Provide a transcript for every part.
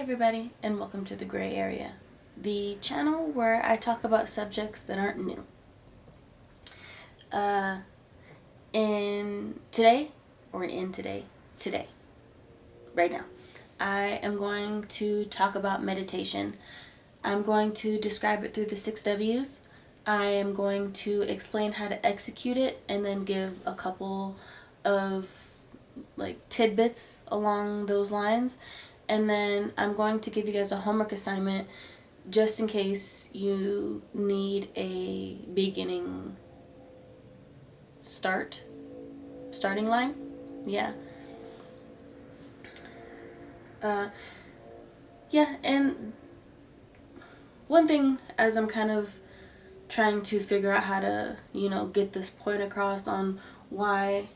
everybody, and welcome to The Gray Area, the channel where I talk about subjects that aren't new. Today, right now, I am going to talk about meditation. I'm going to describe it through the 6 W's. I am going to explain how to execute it and then give a couple of tidbits along those lines. And then I'm going to give you guys a homework assignment just in case you need a beginning starting line. Yeah. And one thing as I'm kind of trying to figure out how to, get this point across on why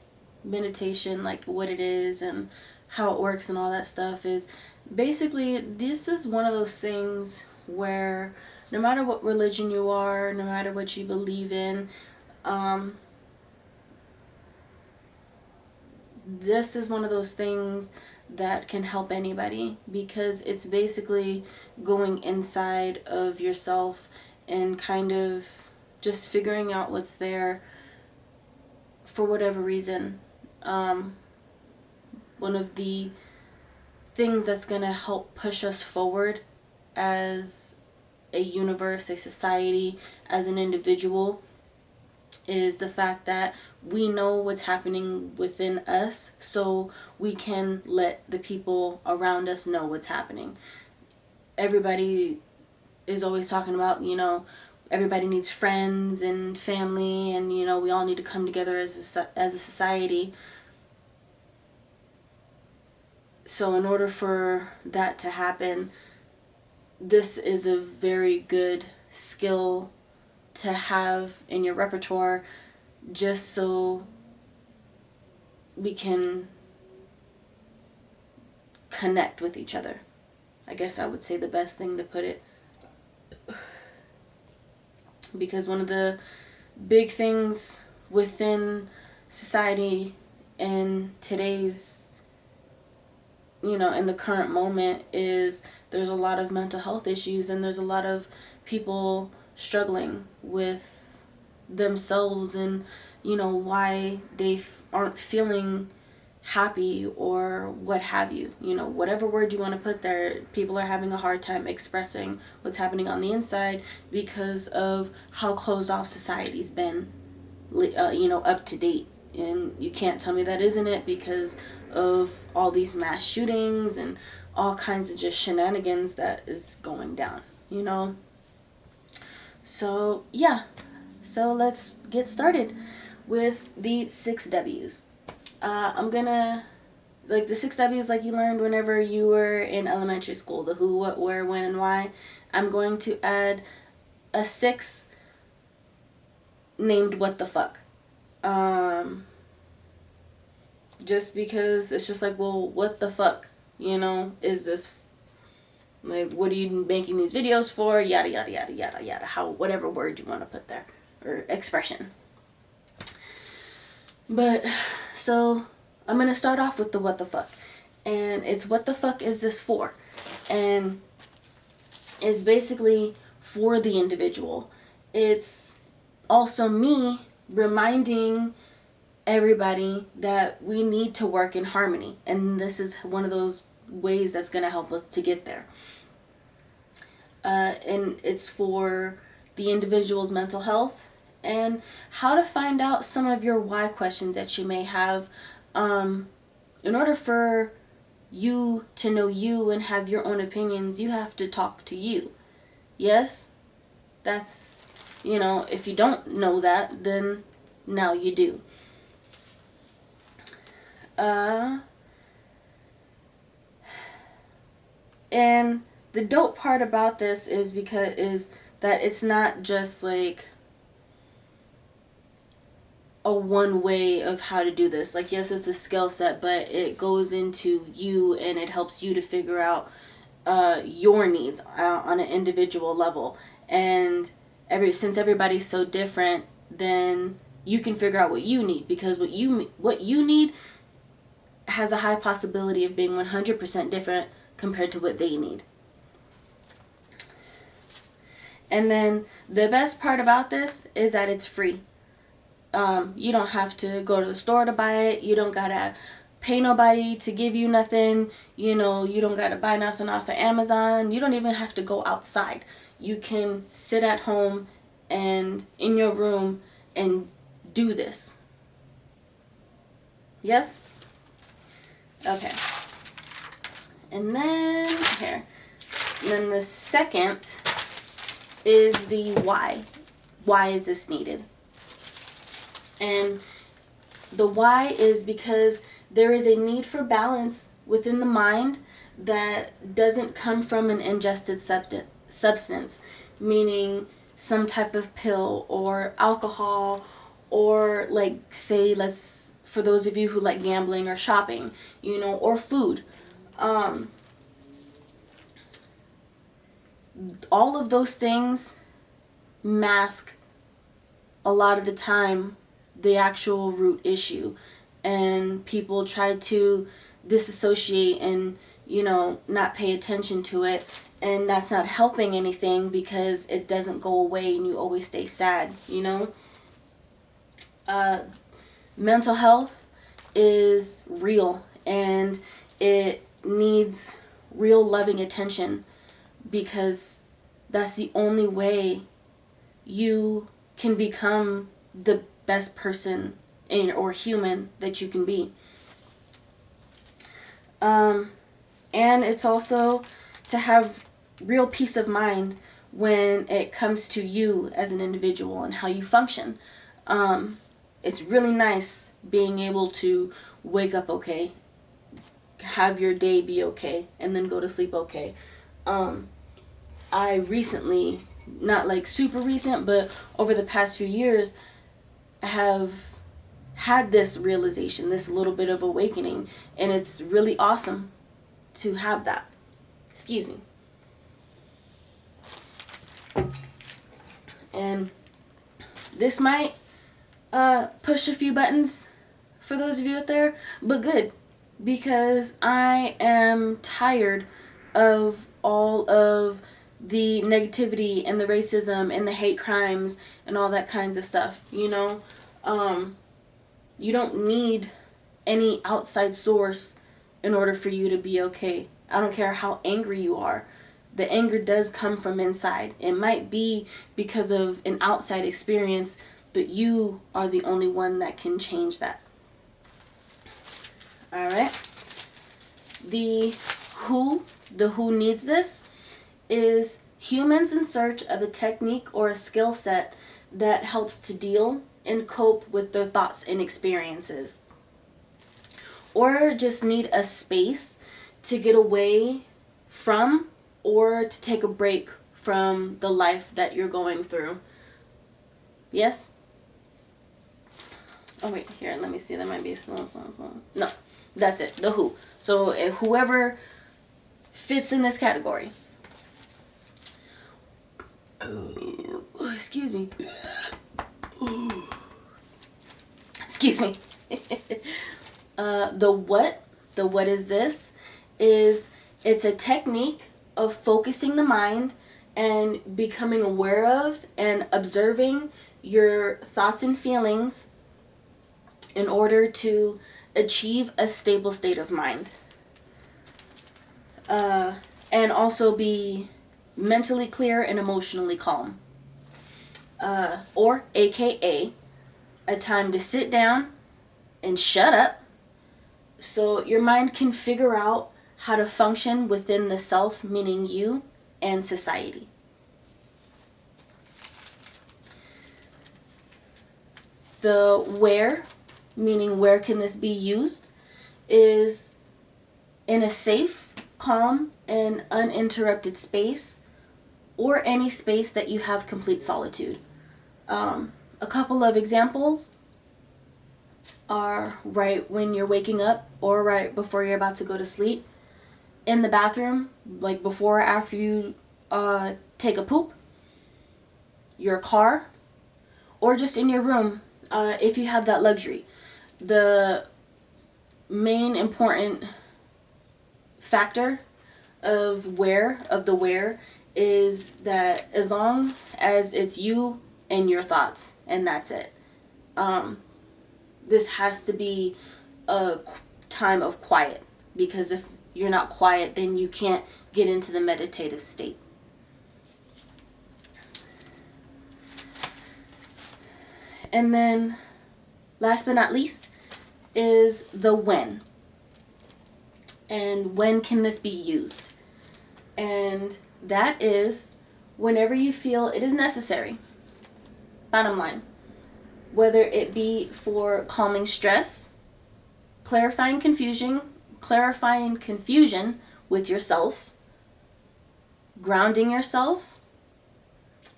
meditation, like what it is and how it works and all that stuff, is basically this is one of those things where no matter what religion you are, no matter what you believe in, this is one of those things that can help anybody, because it's basically going inside of yourself and kind of just figuring out what's there for whatever reason. One of the things that's going to help push us forward as a universe, a society, as an individual, is the fact that we know what's happening within us, so we can let the people around us know what's happening. Everybody is always talking about, everybody needs friends and family, and we all need to come together as a society. So in order for that to happen, this is a very good skill to have in your repertoire, just so we can connect with each other. I guess I would say the best thing to put it. Because one of the big things within society in today's, in the current moment, is there's a lot of mental health issues, and there's a lot of people struggling with themselves and, why they aren't feeling happy or what have you. Whatever word you want to put there, people are having a hard time expressing what's happening on the inside because of how closed off society's been, up to date. And you can't tell me that isn't it, because of all these mass shootings and all kinds of just shenanigans that is going down, So, yeah. So let's get started with the 6 W's. I'm gonna, the 6 W's like you learned whenever you were in elementary school, the who, what, where, when, and why. I'm going to add a 6 named what the fuck. Just because it's just what the fuck, is this? What are you making these videos for? Yada, yada, yada, yada, yada. Whatever word you want to put there, or expression. But, so, I'm going to start off with the what the fuck. And it's what the fuck is this for? And it's basically for the individual. It's also me reminding everybody that we need to work in harmony. And this is one of those ways that's going to help us to get there. And it's for the individual's mental health and how to find out some of your why questions that you may have. In order for you to know you and have your own opinions, you have to talk to you. Yes? That's, if you don't know that, then now you do. And the dope part about this is that it's not just a one way of how to do this. Yes, it's a skill set, but it goes into you and it helps you to figure out your needs on an individual level. And since everybody's so different, then you can figure out what you need, because what you need has a high possibility of being 100% different compared to what they need. And then the best part about this is that it's free. You don't have to go to the store to buy it. You don't gotta pay nobody to give you nothing. You know, you don't gotta buy nothing off of Amazon. You don't even have to go outside. You can sit at home and in your room and do this. Yes? Okay. And then here. And then the second is the why. Why is this needed? And the why is because there is a need for balance within the mind that doesn't come from an ingested substance, meaning some type of pill or alcohol, or like, say, for those of you who like gambling or shopping, you know, or food. All of those things mask a lot of the time the actual root issue, and people try to disassociate and, you know, not pay attention to it, and that's not helping anything because it doesn't go away and you always stay sad, you know. Mental health is real and it needs real loving attention, because that's the only way you can become the best person or human that you can be. And it's also to have real peace of mind when it comes to you as an individual and how you function. It's really nice being able to wake up okay, have your day be okay, and then go to sleep okay. I recently, not like super recent, but over the past few years, have had this realization, this little bit of awakening, and it's really awesome to have that. Excuse me. And this might push a few buttons for those of you out there, but good, because I am tired of all of the negativity and the racism and the hate crimes and all that kinds of stuff, you know. You don't need any outside source in order for you to be okay. I don't care how angry you are. The anger does come from inside. It might be because of an outside experience, but you are the only one that can change that. Alright. The who needs this is humans in search of a technique or a skill set that helps to deal and cope with their thoughts and experiences. Or just need a space to get away from or to take a break from the life that you're going through. Yes? Oh wait, here, let me see. There might be some. No, that's it. The who. So whoever fits in this category. Oh, excuse me. Excuse me. The what is this? It's a technique of focusing the mind and becoming aware of and observing your thoughts and feelings in order to achieve a stable state of mind. And also be mentally clear and emotionally calm. Or AKA, a time to sit down and shut up so your mind can figure out how to function within the self, meaning you, and society. The where, meaning where can this be used, is in a safe, calm, and uninterrupted space, or any space that you have complete solitude. A couple of examples are right when you're waking up or right before you're about to go to sleep, in the bathroom, like before or after you take a poop, your car, or just in your room if you have that luxury. The main important factor of the where is that as long as it's you and your thoughts, and that's it. This has to be a time of quiet, because if you're not quiet, then you can't get into the meditative state. And then, last but not least, is the when. And when can this be used? And that is whenever you feel it is necessary. Bottom line. Whether it be for calming stress, clarifying confusion with yourself, grounding yourself,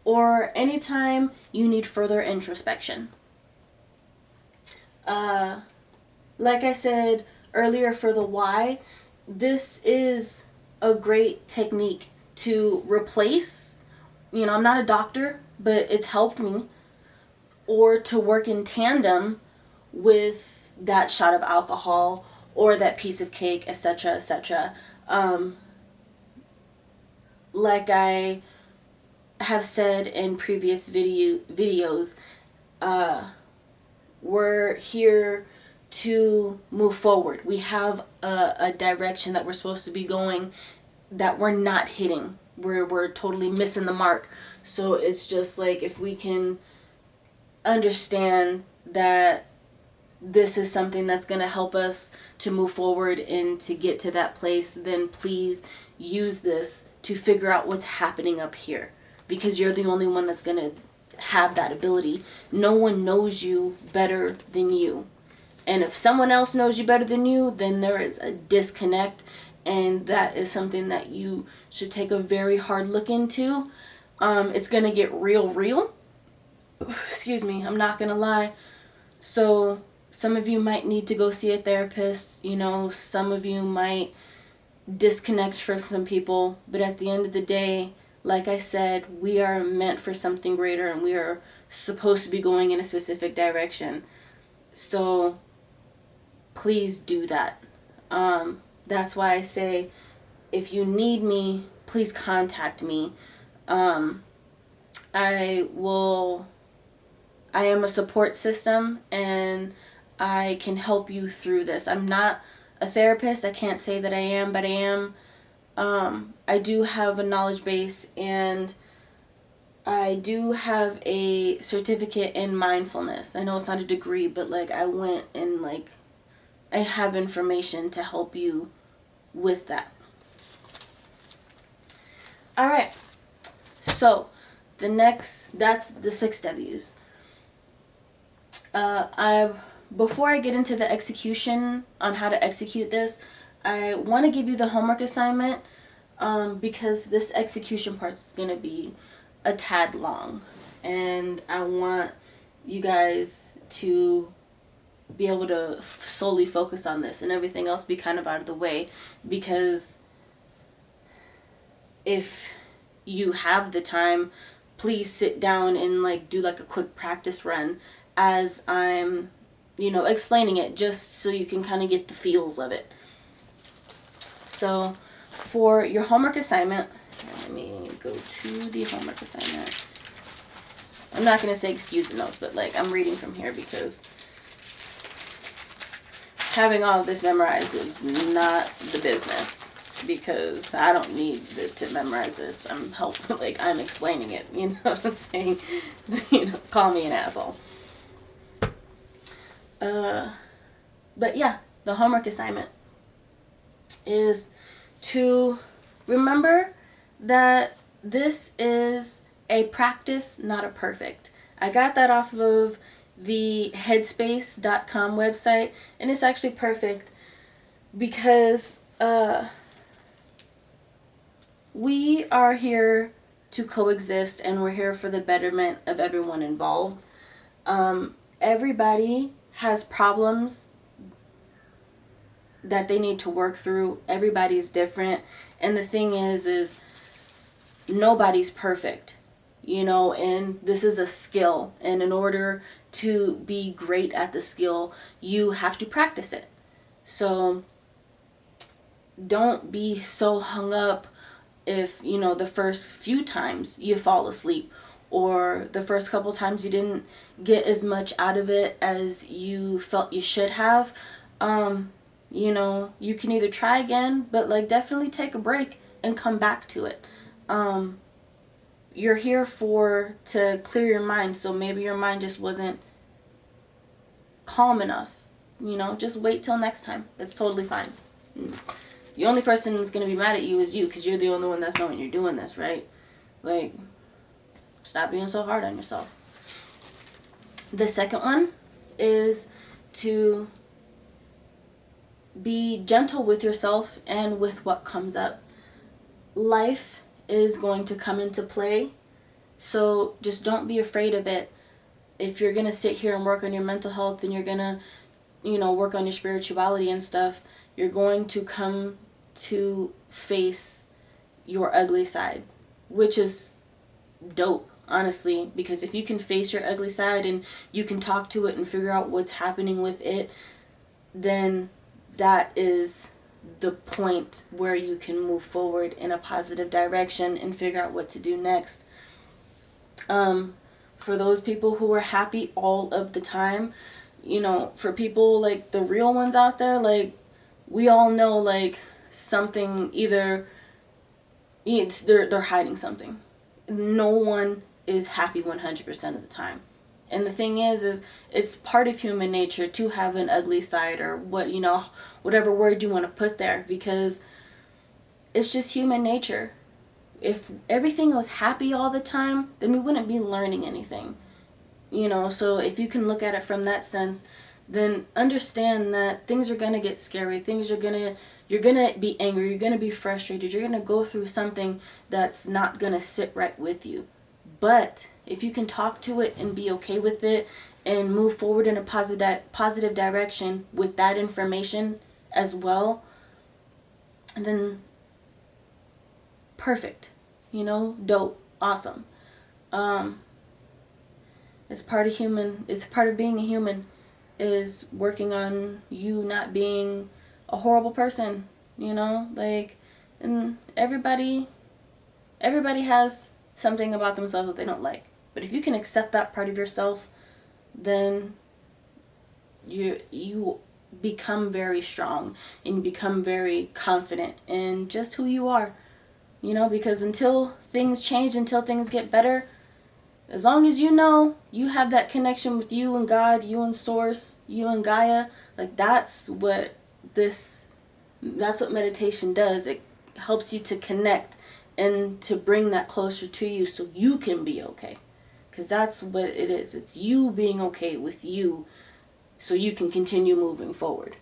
or anytime you need further introspection. Like I said earlier for the why, this is a great technique to replace, I'm not a doctor, but it's helped me, or to work in tandem with that shot of alcohol or that piece of cake, etc., etc. Like I have said in previous videos, we're here to move forward. We have a direction that we're supposed to be going that we're not hitting. We're totally missing the mark. So it's just like, if we can understand that this is something that's going to help us to move forward and to get to that place, then please use this to figure out what's happening up here, because you're the only one that's going to have that ability. No one knows you better than you. And if someone else knows you better than you, then there is a disconnect, and that is something that you should take a very hard look into. It's going to get real. Excuse me, I'm not going to lie. So some of you might need to go see a therapist, some of you might disconnect for some people, but at the end of the day, like I said, we are meant for something greater, and we are supposed to be going in a specific direction. So please do that. That's why I say, if you need me, please contact me. I am a support system, and I can help you through this. I'm not a therapist. I can't say that I am, but I am. I do have a knowledge base, and I do have a certificate in mindfulness. I know it's not a degree, but I went and I have information to help you with that. All right. So that's the 6 W's. Before I get into the execution on how to execute this, I want to give you the homework assignment, because this execution part is going to be a tad long, and I want you guys to be able to solely focus on this, and everything else be kind of out of the way, because if you have the time, please sit down and do a quick practice run as I'm explaining it, just so you can kind of get the feels of it. So for your homework assignment, let me go to the homework assignment. I'm not going to say excuse the notes, but I'm reading from here, because having all of this memorized is not the business, because I don't need to memorize this. I'm I'm explaining it, what I'm saying? Call me an asshole. But yeah, the homework assignment is to remember that this is a practice, not a perfect. I got that off of the headspace.com website, and it's actually perfect, because we are here to coexist, and we're here for the betterment of everyone involved. Everybody has problems that they need to work through. Everybody's different, and the thing is nobody's perfect, and this is a skill, and in order to be great at the skill, you have to practice it. So don't be so hung up if, you know, the first few times you fall asleep, or the first couple times you didn't get as much out of it as you felt you should have. You know, you can either try again, but like definitely take a break and come back to it. You're here for to clear your mind, so maybe your mind just wasn't calm enough. You know, just wait till next time. It's totally fine. The only person that's going to be mad at you is you, because you're the only one that's knowing you're doing this, right? Like, stop being so hard on yourself. The second one is to be gentle with yourself and with what comes up. Life is going to come into play, so just don't be afraid of it. If you're going to sit here and work on your mental health, and you're going to, you know, work on your spirituality and stuff, you're going to come to face your ugly side, which is dope, honestly, because if you can face your ugly side and you can talk to it and figure out what's happening with it, then that is the point where you can move forward in a positive direction and figure out what to do next. For those people who are happy all of the time, you know, for people like the real ones out there, like, we all know, like, something, either they're hiding something. No one is happy 100% of the time. And the thing is it's part of human nature to have an ugly side, or what, you know, whatever word you want to put there, because it's just human nature. If everything was happy all the time, then we wouldn't be learning anything. You know, so if you can look at it from that sense, then understand that things are going to get scary. You're going to be angry. You're going to be frustrated. You're going to go through something that's not going to sit right with you. But if you can talk to it and be okay with it and move forward in a positive direction with that information as well, then perfect. You know, dope, awesome. It's part of being a human, is working on you not being a horrible person, you know? Like, and everybody has something about themselves that they don't like. But if you can accept that part of yourself, then you become very strong, and you become very confident in just who you are. You know, because until things change, until things get better, as long as you know you have that connection with you and God, you and Source, you and Gaia, like, that's what meditation does. It helps you to connect and to bring that closer to you so you can be okay. Because that's what it is. It's you being okay with you so you can continue moving forward.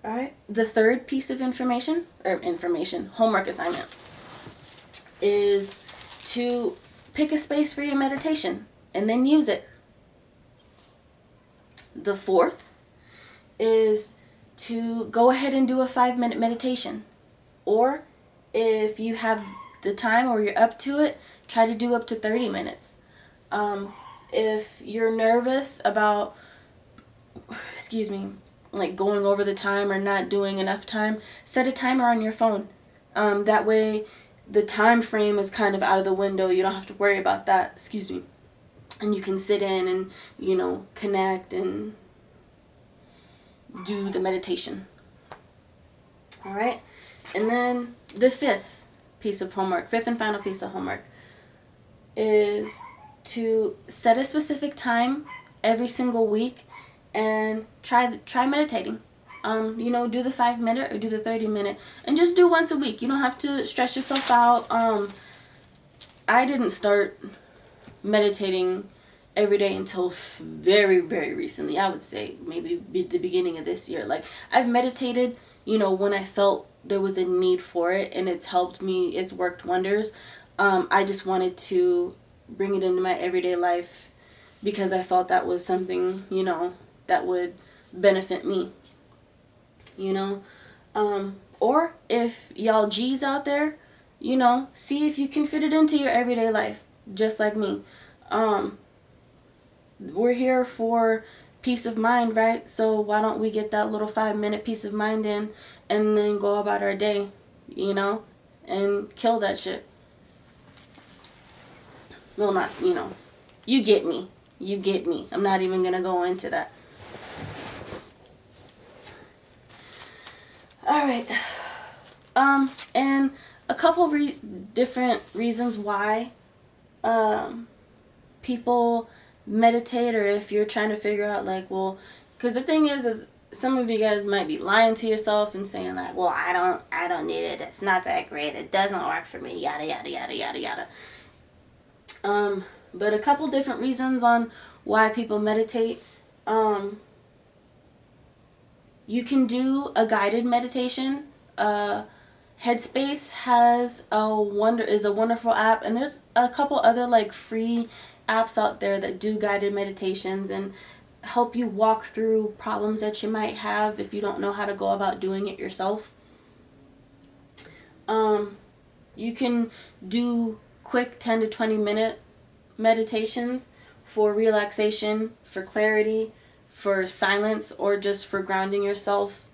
Alright, the third piece of homework assignment, is to pick a space for your meditation and then use it. The fourth is to go ahead and do a 5-minute meditation. Or if you have the time or you're up to it, try to do up to 30 minutes. If you're nervous about, like going over the time or not doing enough time, set a timer on your phone. That way the time frame is kind of out of the window. You don't have to worry about that. And you can sit in and, you know, connect and do the meditation. All right. And then the fifth and final piece of homework, is to set a specific time every single week and try meditating. You know, do the 5-minute or do the 30-minute, and just do once a week. You don't have to stress yourself out. I didn't start meditating every day until very, very recently. I would say maybe the beginning of this year. Like, I've meditated, you know, when I felt there was a need for it, and it's helped me. It's worked wonders. I just wanted to bring it into my everyday life because I felt that was something, you know, that would benefit me. You know, or if y'all G's out there, you know, see if you can fit it into your everyday life, just like me. We're here for peace of mind, right? So why don't we get that little 5-minute peace of mind in and then go about our day, you know, and kill that shit. Well, not, you know, you get me. You get me. I'm not even going to go into that. All right. And a couple different reasons why people meditate, or if you're trying to figure out, like, well, because the thing is some of you guys might be lying to yourself and saying, like, well, I don't need it. It's not that great. It doesn't work for me. Yada, yada, yada, yada, yada. But a couple different reasons on why people meditate. You can do a guided meditation. Headspace is a wonderful app, and there's a couple other like free apps out there that do guided meditations and help you walk through problems that you might have if you don't know how to go about doing it yourself. You can do quick 10 to 20 minute meditations for relaxation, for clarity, for silence, or just for grounding yourself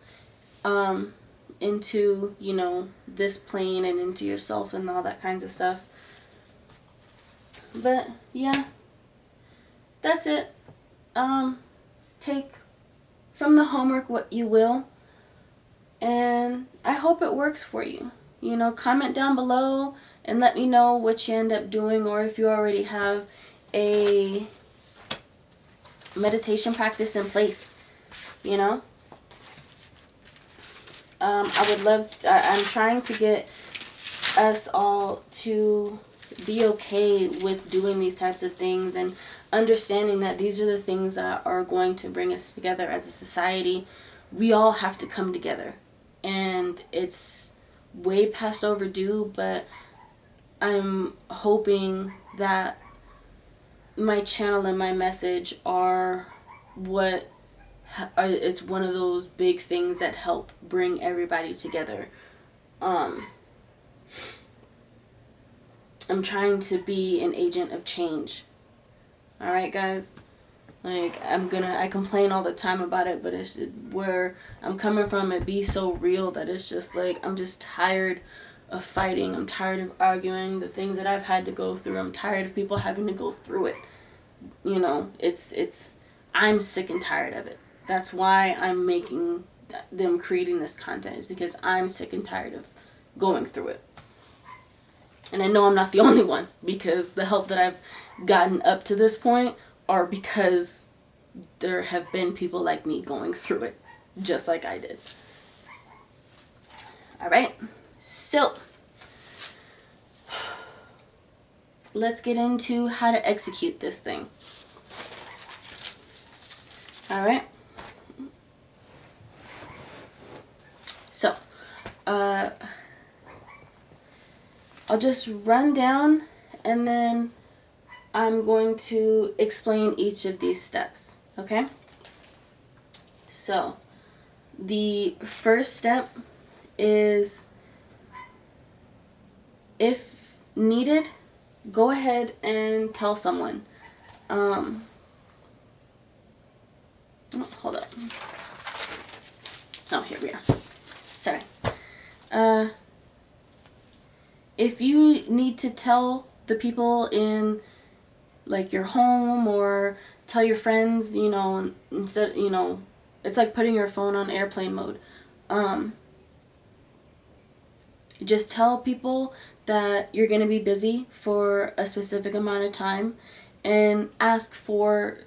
into, you know, this plane and into yourself and all that kinds of stuff. But yeah, that's it. Take from the homework what you will, and I hope it works for you. You know, comment down below and let me know what you end up doing, or if you already have a meditation practice in place, you know. I would love to, I'm trying to get us all to be okay with doing these types of things and understanding that these are the things that are going to bring us together as a society. We all have to come together, and it's way past overdue, but I'm hoping that my channel and my message are it's one of those big things that help bring everybody together. I'm trying to be an agent of change. All right, guys. Like, I complain all the time about it, but it's where I'm coming from. It be so real that it's just like, I'm just tired of fighting. I'm tired of arguing. The things that I've had to go through, I'm tired of people having to go through it. You know, I'm sick and tired of it. That's why I'm making them creating this content, is because I'm sick and tired of going through it. And I know I'm not the only one, because the help that I've gotten up to this point are because there have been people like me going through it, just like I did. All right, so let's get into how to execute this thing. All right. So, I'll just run down, and then I'm going to explain each of these steps, okay? So, the first step is, if needed, go ahead and tell someone. Oh, hold up. Oh, here we are. Sorry. If you need to tell the people in, like, your home, or tell your friends, you know, instead, you know, it's like putting your phone on airplane mode. Just tell people that you're going to be busy for a specific amount of time, and ask for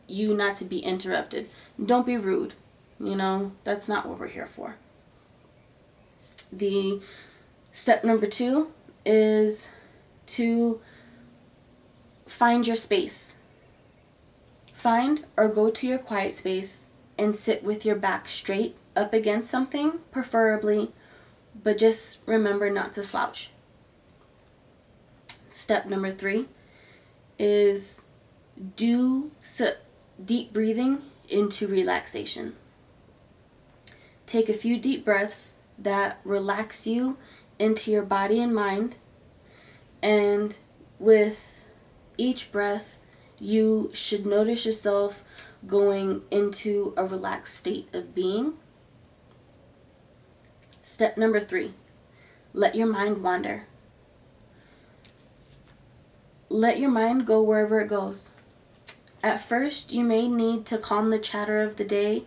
you not to be interrupted. Don't be rude. You know, that's not what we're here for. The step number 2 is to find your space. Find or go to your quiet space and sit with your back straight up against something, preferably, but just remember not to slouch. Step number 3 is do deep breathing into relaxation. Take a few deep breaths that relax you into your body and mind, and with each breath you should notice yourself going into a relaxed state of being. Step number 3, let your mind wander. Let your mind go wherever it goes. At first, you may need to calm the chatter of the day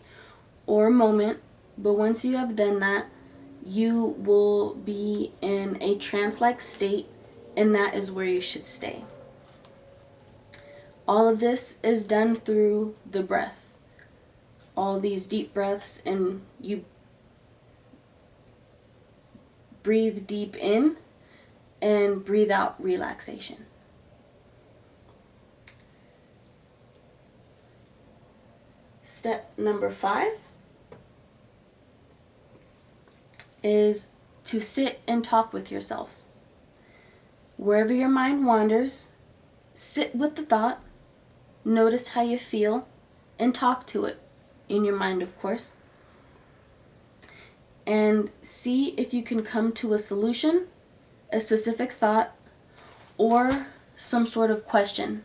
or moment, but once you have done that, you will be in a trance-like state, and that is where you should stay. All of this is done through the breath. All these deep breaths, and you breathe deep in and breathe out relaxation. Step number 5 is to sit and talk with yourself. Wherever your mind wanders, sit with the thought, notice how you feel, and talk to it, in your mind, of course. And see if you can come to a solution, a specific thought, or some sort of question.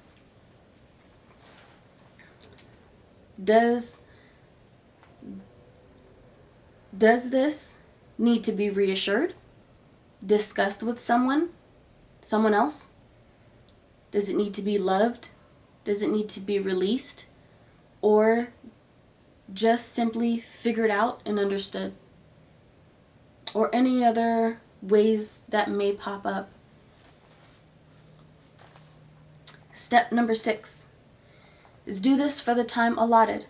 Does this need to be reassured, discussed with someone else? Does it need to be loved? Does it need to be released? Or just simply figured out and understood? Or any other ways that may pop up. Step number 6 is do this for the time allotted.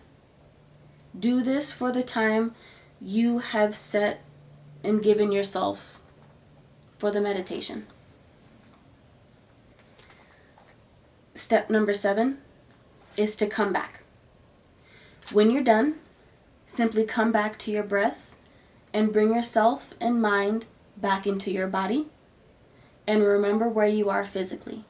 Do this for the time you have set and given yourself for the meditation. Step number 7 is to come back. When you're done, simply come back to your breath and bring yourself and mind back into your body, and remember where you are physically.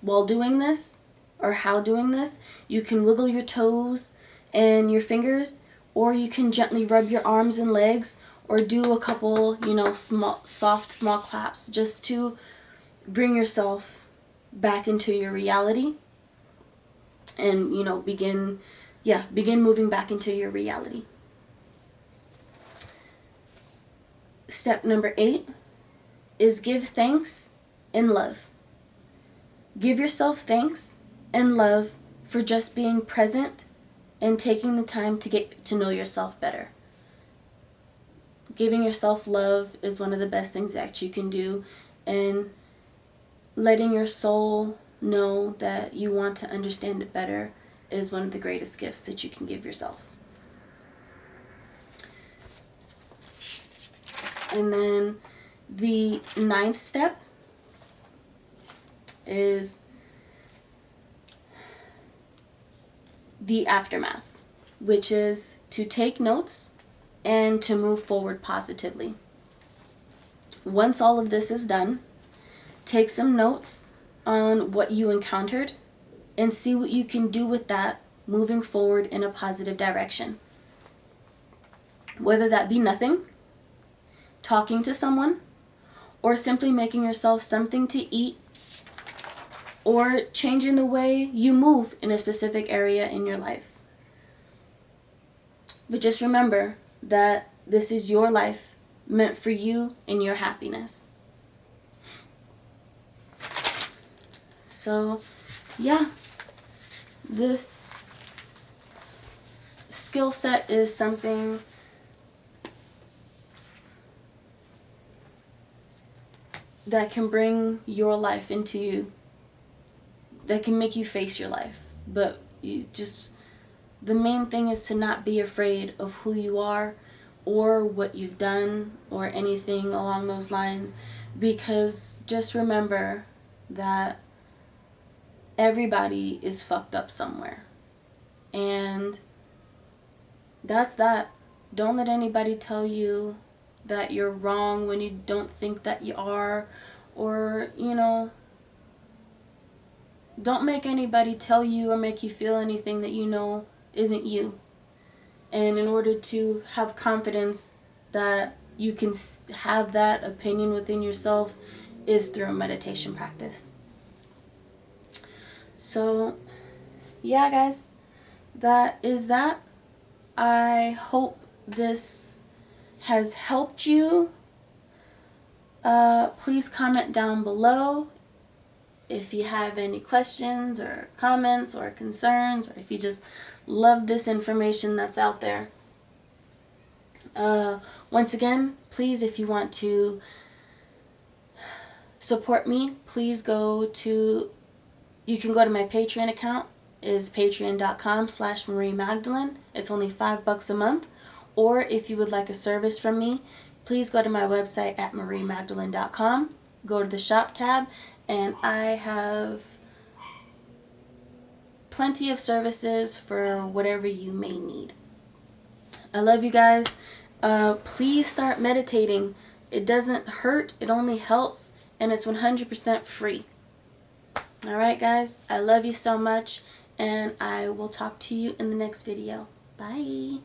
While doing this, or how doing this, you can wiggle your toes and your fingers, or you can gently rub your arms and legs, or do a couple, soft, small claps, just to bring yourself back into your reality, and, begin moving back into your reality. Step number 8 is give thanks and love. Give yourself thanks and love for just being present and taking the time to get to know yourself better. Giving yourself love is one of the best things that you can do, and letting your soul know that you want to understand it better is one of the greatest gifts that you can give yourself. And then the 9th step is the aftermath, which is to take notes and to move forward positively. Once all of this is done, take some notes on what you encountered and see what you can do with that moving forward in a positive direction. Whether that be nothing, talking to someone, or simply making yourself something to eat, or changing the way you move in a specific area in your life. But just remember that this is your life, meant for you and your happiness. So, this skill set is something that can bring your life into you, that can make you face your life. But the main thing is to not be afraid of who you are or what you've done or anything along those lines, because just remember that everybody is fucked up somewhere. And that's that. Don't let anybody tell you that you're wrong when you don't think that you are, or, don't make anybody tell you or make you feel anything that isn't you. And in order to have confidence that you can have that opinion within yourself is through a meditation practice. So yeah, guys, that is that. I hope this has helped you. Please comment down below if you have any questions or comments or concerns, or if you just love this information that's out there. Once again, please, if you want to support me, please you can go to my Patreon account, is patreon.com/Marie Magdalene. It's only $5 a month. Or if you would like a service from me, please go to my website at mariemagdalene.com, go to the shop tab, and I have plenty of services for whatever you may need. I love you guys. Please start meditating. It doesn't hurt, it only helps, and it's 100% free. Alright guys, I love you so much, and I will talk to you in the next video. Bye.